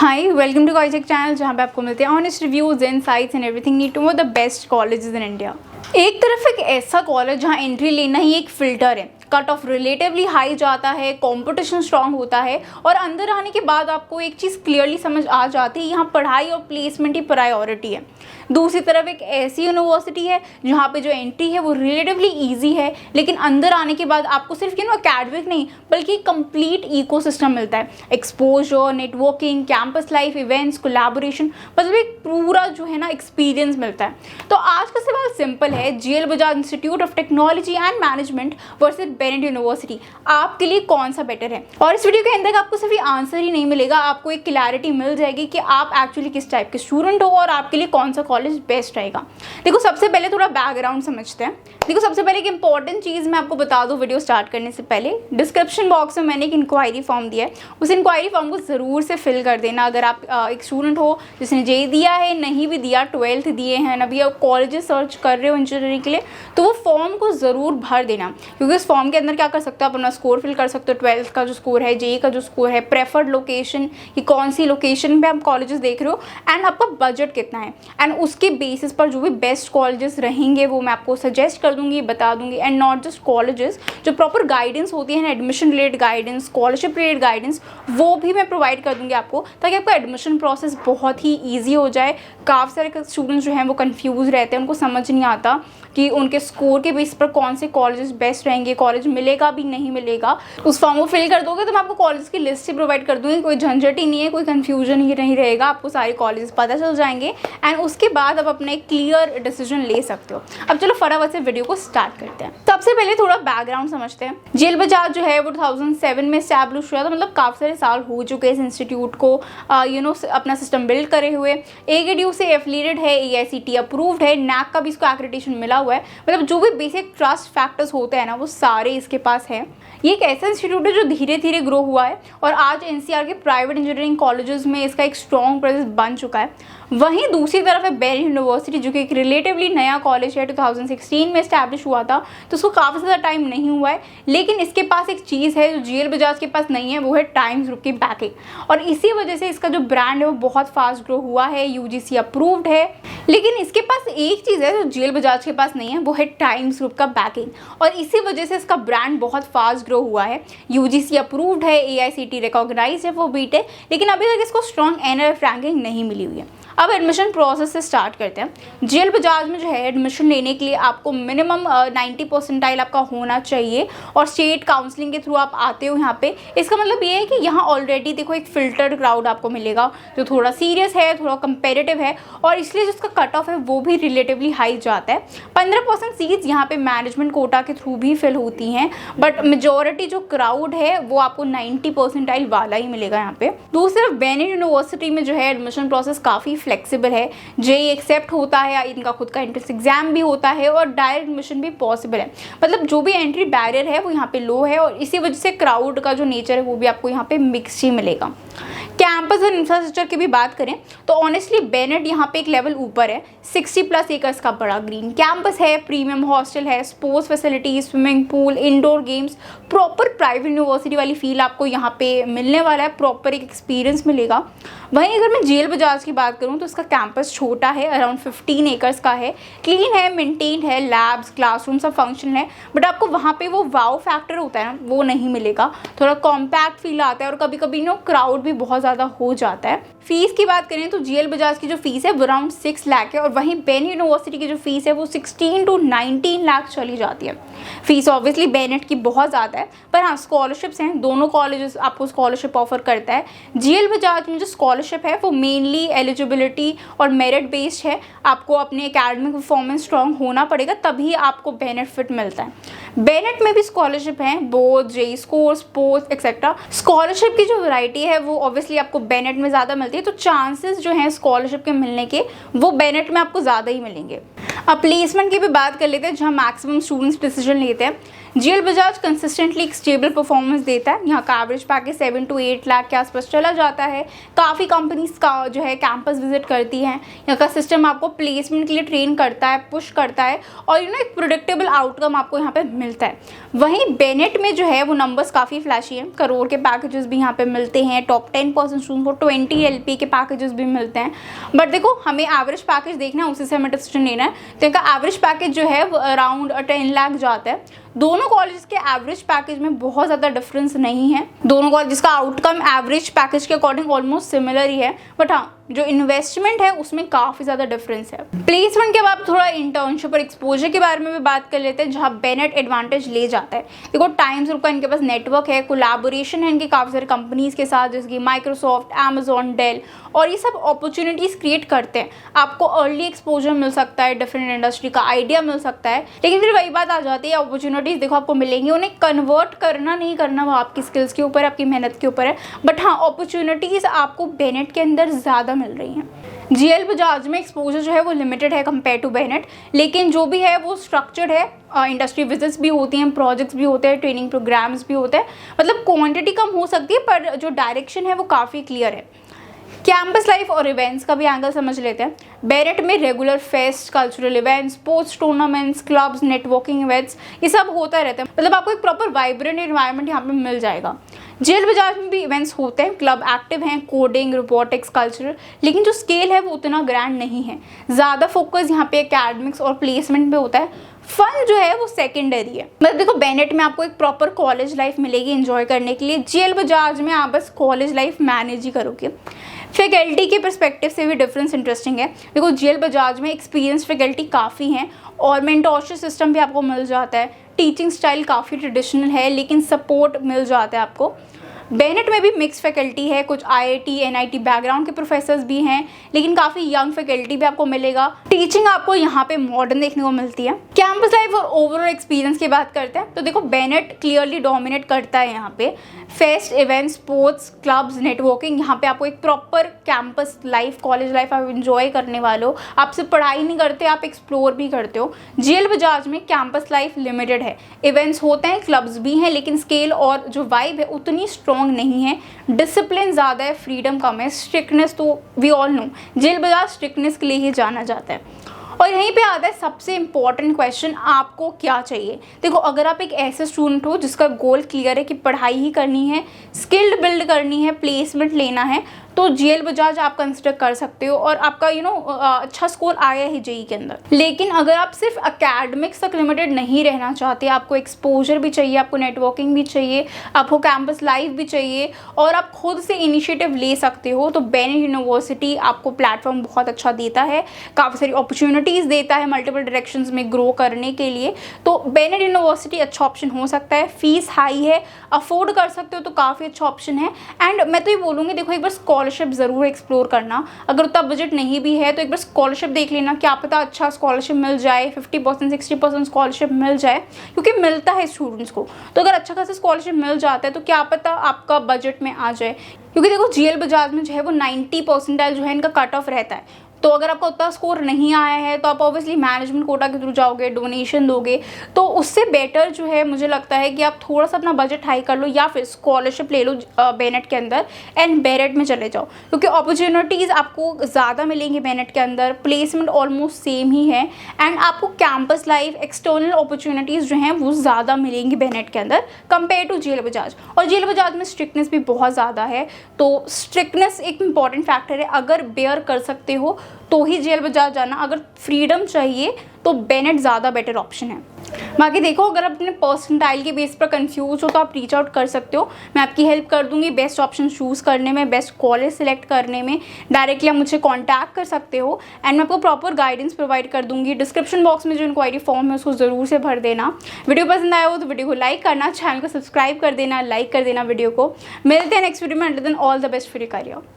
Hi welcome to college channel, जहाँ पे आपको मिलते हैं honest reviews, insights and everything need to know the best colleges in India. एक तरफ एक ऐसा कॉलेज जहाँ एंट्री लेना ही एक फिल्टर है, कट ऑफ रिलेटिवली हाई जाता है, कंपटीशन स्ट्रांग होता है और अंदर आने के बाद आपको एक चीज़ क्लियरली समझ आ जाती है, यहाँ पढ़ाई और प्लेसमेंट ही प्रायोरिटी है। दूसरी तरफ एक ऐसी यूनिवर्सिटी है जहाँ पे जो एंट्री है वो रिलेटिवली इजी है, लेकिन अंदर आने के बाद आपको सिर्फ एकेडमिक नहीं बल्कि कंप्लीट इकोसिस्टम मिलता है। Exposure, networking, campus life, events, collaboration, मतलब एक पूरा जो है ना एक्सपीरियंस मिलता है। तो आज का सवाल सिंपल है, GL Bajaj institute of technology and management versus Bennett university, आपके लिए कौन सा बेटर है? और इस वीडियो के अंदर आपको सिर्फ आंसर ही नहीं मिलेगा, आपको एक क्लैरिटी मिल जाएगी कि आप एक्चुअली किस टाइप के स्टूडेंट हो और आपके लिए कौन सा कॉलेज बेस्ट रहेगा। देखो, सबसे पहले थोड़ा बैकग्राउंड समझते हैं। देखो, सबसे पहले एक इंपॉर्टेंट चीज़ मैं आपको बता दूं वीडियो स्टार्ट करने से पहले, डिस्क्रिप्शन बॉक्स में मैंने एक इंक्वायरी फॉर्म दिया है, उस इंक्वायरी फॉर्म को ज़रूर से फिल कर देना। अगर आप एक स्टूडेंट हो जिसने जे दिया है, नहीं भी दिया, 12th दिए हैं, अभी आप कॉलेजेस सर्च कर रहे हो इंजीनियरिंग के लिए, तो वो फॉर्म को ज़रूर भर देना, क्योंकि उस फॉर्म के अंदर क्या कर सकते हो, आप अपना स्कोर फिल कर सकते हो, 12th का जो स्कोर है, जे का जो स्कोर है, प्रेफर्ड लोकेशन कि कौन सी लोकेशन पे आप कॉलेजेस देख रहे हो, एंड आपका बजट कितना है, एंड उसके बेसिस पर जो भी बेस्ट कॉलेजेस रहेंगे वो मैं आपको सजेस्ट कर दूंगी, बता दूंगी। एंड नॉट जस्ट कॉलेजेस, जो प्रॉपर गाइडेंस होती है ना, admission related guidance, scholarship related guidance, वो भी मैं प्रोवाइड कर दूंगी आपको, ताकि आपका एडमिशन प्रोसेस बहुत ही ईजी हो जाए। काफ़ी सारे स्टूडेंट्स जो हैं वो कंफ्यूज रहते हैं, उनको समझ नहीं आता कि उनके स्कोर के बेस पर कौन से कॉलेजेस बेस्ट रहेंगे, कॉलेज मिलेगा भी नहीं मिलेगा। उस फॉर्म को फिल कर दोगे तो मैं आपको कॉलेज की लिस्ट ही प्रोवाइड कर दूँगी, कोई झंझट ही नहीं है, कोई कन्फ्यूजन ही नहीं रहेगा, आपको सारे कॉलेज पता चल जाएंगे एंड उसके बाद आप अपने क्लियर डिसीजन ले सकते हो। अब चलो फटाफट से वीडियो को स्टार्ट करते हैं। सबसे पहले थोड़ा बैकग्राउंड समझते हैं। जीएल बजाज जो है वो 2007 में एस्टैब्लिश हुआ था, मतलब काफ़ी सारे साल हो चुके हैं इस इंस्टीट्यूट को अपना सिस्टम बिल्ड करे हुए। एकेडीयू से एफिलिएटेड है, एआईसीटी अप्रूव्ड है, नैक का भी इसको एक्रेडिटेशन मिला हुआ है, मतलब जो भी बेसिक ट्रस्ट फैक्टर्स होते हैं ना वो सारे इसके पास है। ये एक ऐसा इंस्टीट्यूट है जो धीरे धीरे ग्रो हुआ है और आज एनसीआर के प्राइवेट इंजीनियरिंग कॉलेजेस में इसका एक स्ट्रॉन्ग प्रेजेंस बन चुका है। वहीं दूसरी तरफ है बेनेट यूनिवर्सिटी, जो कि एक रिलेटिवली नया कॉलेज है, 2016 में एस्टैब्लिश हुआ था, तो उसको काफ़ी ज़्यादा टाइम नहीं हुआ है, लेकिन इसके पास एक चीज़ है जो जीएल बजाज के पास नहीं है, वो है टाइम्स ग्रुप की बैकिंग। और इसी वजह से इसका जो ब्रांड है वो बहुत फास्ट ग्रो हुआ है, यूजीसी अप्रूव्ड है। लेकिन इसके पास एक चीज़ है जो जीएल बजाज के पास नहीं है, वो है टाइम्स ग्रुप का बैकिंग, और इसी वजह से इसका ब्रांड बहुत फास्ट ग्रो हुआ है। यूजीसी अप्रूव्ड है, एआईसीटी रिकॉग्नाइज्ड है वो बीटेक, लेकिन अभी तक इसको स्ट्रॉन्ग एनआरएफ रैंकिंग नहीं मिली हुई है। अब एडमिशन प्रोसेस से स्टार्ट करते हैं। जीएल बजाज में जो है एडमिशन लेने के लिए आपको मिनिमम 90 परसेंटाइल आपका होना चाहिए और स्टेट काउंसलिंग के थ्रू आप आते हो यहाँ पे। इसका मतलब ये है कि यहाँ ऑलरेडी देखो एक फिल्टर्ड क्राउड आपको मिलेगा जो थोड़ा सीरियस है, थोड़ा कंपेरेटिव है, और इसलिए जिसका कट ऑफ है वो भी रिलेटिवली हाई जाता है। 15% सीट्स यहाँ पे मैनेजमेंट कोटा के थ्रू भी फिल होती हैं, बट मेजोरिटी जो क्राउड है वो आपको 90 परसेंटाइल वाला ही मिलेगा यहाँ पे। दूसरी तरफ बेनेट यूनिवर्सिटी में जो है एडमिशन प्रोसेस काफ़ी फ्लेक्सिबल है, जेईई एक्सेप्ट होता है, इनका खुद का एंट्रेंस एग्जाम भी होता है और डायरेक्ट एडमिशन भी पॉसिबल है। मतलब जो भी एंट्री बैरियर है वो यहाँ पे लो है और इसी वजह से क्राउड का जो नेचर है वो भी आपको यहाँ पे मिक्स ही मिलेगा। कैंपस और इंफ्रास्ट्रक्चर की भी बात करें तो ऑनेस्टली बेनेट यहाँ पे एक लेवल ऊपर है। 60+ एकर्स का बड़ा ग्रीन कैंपस है, प्रीमियम हॉस्टल है, sports facilities, swimming pool, indoor games, proper private university वाली फील आपको यहाँ पे मिलने वाला है, प्रॉपर एक एक्सपीरियंस मिलेगा। वहीं अगर मैं जीएल बजाज की बात करूँ तो इसका कैंपस छोटा है, अराउंड 15 एकर्स का है, क्लीन है, मेंटेन्ड है, लैब्स, क्लासरूम सब फंक्शन है, बट आपको वहाँ पे वो वाव फैक्टर होता है ना वो नहीं मिलेगा, थोड़ा कॉम्पैक्ट फील आता है और कभी कभी क्राउड भी बहुत ज़्यादा हो जाता है। फीस की बात करें तो जीएल बजाज की जो फीस है वो अराउंड 6 लाख है और वहीं बेनेट यूनिवर्सिटी की जो फीस है वो 16 to 19 लाख चली जाती है। फीस ऑब्वियसली बेनेट की बहुत ज़्यादा है, पर हाँ स्कॉलरशिप्स हैं, दोनों कॉलेजेस आपको स्कॉलरशिप ऑफर करता है। जीएल बजाज में जो स्कॉलरशिप है वो मेनली एलिजिबिलिटी और मेरिट बेस्ड है, आपको अपने एकेडमिक परफॉर्मेंस स्ट्रॉन्ग होना पड़ेगा तभी आपको बेनिफिट मिलता है। बेनेट में भी स्कॉलरशिप है, both JEE score, sports etcetera. Scholarship की जो वैरायटी है वो ऑब्वियसली आपको बेनेट में ज़्यादा मिलती है, तो चांसेस जो हैं स्कॉलरशिप के मिलने के वो बेनेट में आपको ज़्यादा ही मिलेंगे। अब प्लेसमेंट की भी बात कर लेते हैं, जहाँ मैक्सिमम स्टूडेंट्स डिसीजन लेते हैं। जीएल बजाज कंसिस्टेंटली एक स्टेबल परफॉर्मेंस देता है। यहाँ का एवरेज पैकेज 7 to 8 लाख के आसपास चला जाता है। काफ़ी कंपनीज का जो है कैंपस विजिट करती हैं। यहाँ का सिस्टम आपको प्लेसमेंट के लिए ट्रेन करता है, पुश करता है और एक प्रोडिक्टेबल आउटकम आपको यहाँ पे मिलता है। वहीं बेनेट में जो है वो नंबर्स काफ़ी फ्लैशी हैं। करोड़ के पैकेजेस भी यहाँ पे मिलते हैं। टॉप 10% स्टूडेंट को 20 LP के पैकेजेस भी मिलते हैं। बट देखो, हमें एवरेज पैकेज देखना है, उसी से हमें डिसीजन लेना है। तो इनका एवरेज पैकेज जो है वो अराउंड 10 लाख जाता है। दोनों कॉलेज के एवरेज पैकेज में बहुत ज़्यादा डिफरेंस नहीं है। दोनों कॉलेज का आउटकम एवरेज पैकेज के अकॉर्डिंग ऑलमोस्ट सिमिलर ही है। बट हाँ, जो इन्वेस्टमेंट है उसमें काफ़ी ज़्यादा डिफरेंस है। प्लेसमेंट के बाद थोड़ा इंटर्नशिप और एक्सपोजर के बारे में भी बात कर लेते हैं, जहाँ बेनेट एडवांटेज ले जाता है। देखो, टाइम्स ग्रुप का इनके पास नेटवर्क है, कोलैबोरेशन है इनके काफ़ी सारे कंपनीज के साथ, जैसे कि माइक्रोसॉफ्ट, अमेजॉन, डेल, और ये सब अपॉर्चुनिटीज़ क्रिएट करते हैं। आपको अर्ली एक्सपोजर मिल सकता है, डिफरेंट इंडस्ट्री का आइडिया मिल सकता है। लेकिन फिर वही बात आ जाती है, अपॉर्चुनिटीज़ देखो आपको मिलेंगी, उन्हें कन्वर्ट करना नहीं करना वो आपकी स्किल्स के ऊपर, आपकी मेहनत के ऊपर है। बट हाँ, अपॉर्चुनिटीज़ आपको बेनेट के अंदर ज़्यादा मिल रही हैं। जीएल बजाज में एक्सपोजर जो है वो लिमिटेड है कंपेयर टू बेनेट, लेकिन जो भी है वो स्ट्रक्चर्ड है। इंडस्ट्री विजिट्स भी होती हैं, प्रोजेक्ट्स भी होते हैं, ट्रेनिंग प्रोग्राम्स भी होते हैं। मतलब क्वांटिटी कम हो सकती है पर जो डायरेक्शन है वो काफ़ी क्लियर है। कैंपस लाइफ और इवेंट्स का भी एंगल समझ लेते हैं। बेनेट में regular fest, cultural events, sports tournaments, clubs, networking events, ये सब होता रहता है। मतलब आपको एक प्रॉपर वाइब्रेंट एनवायरनमेंट यहाँ पे मिल जाएगा। जीएल बजाज में भी इवेंट्स होते हैं, क्लब एक्टिव हैं, कोडिंग, रोबोटिक्स, कल्चरल, लेकिन जो स्केल है वो उतना ग्रैंड नहीं है। ज़्यादा फोकस यहाँ पे एकेडमिक्स और प्लेसमेंट पे होता है। फन जो है वो सेकेंडरी है। मतलब देखो, बेनेट में आपको एक प्रॉपर कॉलेज लाइफ मिलेगी एंजॉय करने के लिए। जीएल बजाज में आप बस कॉलेज लाइफ मैनेज ही करोगे। फैकल्टी के परस्पेक्टिव से भी डिफरेंस इंटरेस्टिंग है। देखो, जीएल बजाज में एक्सपीरियंस फैकल्टी काफ़ी हैं और मेंटोरशिप सिस्टम भी आपको मिल जाता है। टीचिंग स्टाइल काफ़ी ट्रेडिशनल है, लेकिन सपोर्ट मिल जाता है आपको। बेनेट में भी मिक्स फैकल्टी है, कुछ IIT NIT बैकग्राउंड के प्रोफेसर्स भी हैं, लेकिन काफ़ी यंग फैकल्टी भी आपको मिलेगा। टीचिंग आपको यहाँ पे मॉडर्न देखने को मिलती है। कैंपस लाइफ और ओवरऑल एक्सपीरियंस की बात करते हैं तो देखो, बेनेट क्लियरली डोमिनेट करता है यहाँ पे। Fest, events, sports, clubs, networking, यहाँ पे आपको एक proper campus life, college life आप इंजॉय करने वाले हो। आप सिर्फ पढ़ाई नहीं करते, आप एक्सप्लोर भी करते हो। जीएल बजाज में कैंपस लाइफ लिमिटेड है, इवेंट्स होते हैं, क्लब्स भी हैं, लेकिन स्केल और जो वाइब है उतनी स्ट्रॉन्ग नहीं है। डिसिप्लिन ज़्यादा है, फ्रीडम कम है। स्ट्रिक्टनेस तो we all know, GL Bajaj strictness के लिए ही जाना जाता है। और यहीं पे आता है सबसे इम्पॉर्टेंट क्वेश्चन, आपको क्या चाहिए। देखो, अगर आप एक ऐसे स्टूडेंट हो जिसका गोल क्लियर है कि पढ़ाई ही करनी है, स्किल्ड बिल्ड करनी है, प्लेसमेंट लेना है, तो जीएल बजाज आप कंसिडर कर सकते हो और आपका अच्छा स्कोर आया है जेईई के अंदर। लेकिन अगर आप सिर्फ एकेडमिक्स तक लिमिटेड नहीं रहना चाहते, आपको एक्सपोजर भी चाहिए, आपको नेटवर्किंग भी चाहिए, आपको कैंपस लाइफ भी चाहिए और आप खुद से इनिशिएटिव ले सकते हो, तो बेनेट यूनिवर्सिटी आपको प्लेटफॉर्म बहुत अच्छा देता है, काफ़ी सारी अपॉर्चुनिटीज़ देता है मल्टीपल डायरेक्शंस में ग्रो करने के लिए। तो बेनेट यूनिवर्सिटी अच्छा ऑप्शन हो सकता है। फीस हाई है, अफोर्ड कर सकते हो तो काफ़ी अच्छा ऑप्शन है। एंड मैं तो ये बोलूँगी, देखो, एक बार स्कॉलरशिप ज़रूर एक्सप्लोर करना। अगर उतना बजट नहीं भी है तो एक बार स्कॉलरशिप देख लेना, क्या पता अच्छा स्कॉलरशिप मिल जाए, 50% 60% स्कॉलरशिप मिल जाए, क्योंकि मिलता है स्टूडेंट्स को। तो अगर अच्छा खासा स्कॉलरशिप मिल जाता है तो क्या पता आपका बजट में आ जाए, क्योंकि देखो, जीएल बजाज में जो है वो 90% जो है इनका कट ऑफ रहता है। तो अगर आपका उतना स्कोर नहीं आया है तो आप ऑब्वियसली मैनेजमेंट कोटा के थ्रू जाओगे, डोनेशन दोगे, तो उससे बेटर जो है मुझे लगता है कि आप थोड़ा सा अपना बजट हाई कर लो या फिर स्कॉलरशिप ले लो बेनेट के अंदर एंड बेनेट में चले जाओ, क्योंकि अपॉर्चुनिटीज़ आपको ज़्यादा मिलेंगी बेनेट के अंदर। प्लेसमेंट ऑलमोस्ट सेम ही है एंड आपको कैंपस लाइफ, एक्सटर्नल अपॉर्चुनिटीज़ जो हैं वो ज़्यादा मिलेंगी बेनेट के अंदर कंपेयर टू जीएल बजाज। और जीएल बजाज में स्ट्रिक्टनेस भी बहुत ज़्यादा है, तो स्ट्रिक्टनेस एक इंपॉर्टेंट फैक्टर है। अगर बेयर कर सकते हो तो ही जीएल बजाज जाना, अगर फ्रीडम चाहिए तो बेनेट ज़्यादा बेटर ऑप्शन है। बाकी देखो, अगर आप अपने परसेंटाइल के बेस पर कंफ्यूज हो तो आप रीच आउट कर सकते हो, मैं आपकी हेल्प कर दूंगी बेस्ट ऑप्शन चूज़ करने में, बेस्ट कॉलेज सेलेक्ट करने में। डायरेक्टली आप मुझे कांटेक्ट कर सकते हो एंड मैं आपको प्रॉपर गाइडेंस प्रोवाइड कर दूंगी। डिस्क्रिप्शन बॉक्स में जो इंक्वायरी फॉर्म है उसको ज़रूर से भर देना। वीडियो पसंद आया हो तो वीडियो को लाइक करना, चैनल को सब्सक्राइब कर देना, लाइक कर देना वीडियो को। मिलते हैं नेक्स्ट वीडियो में। Until then, all the best for your career.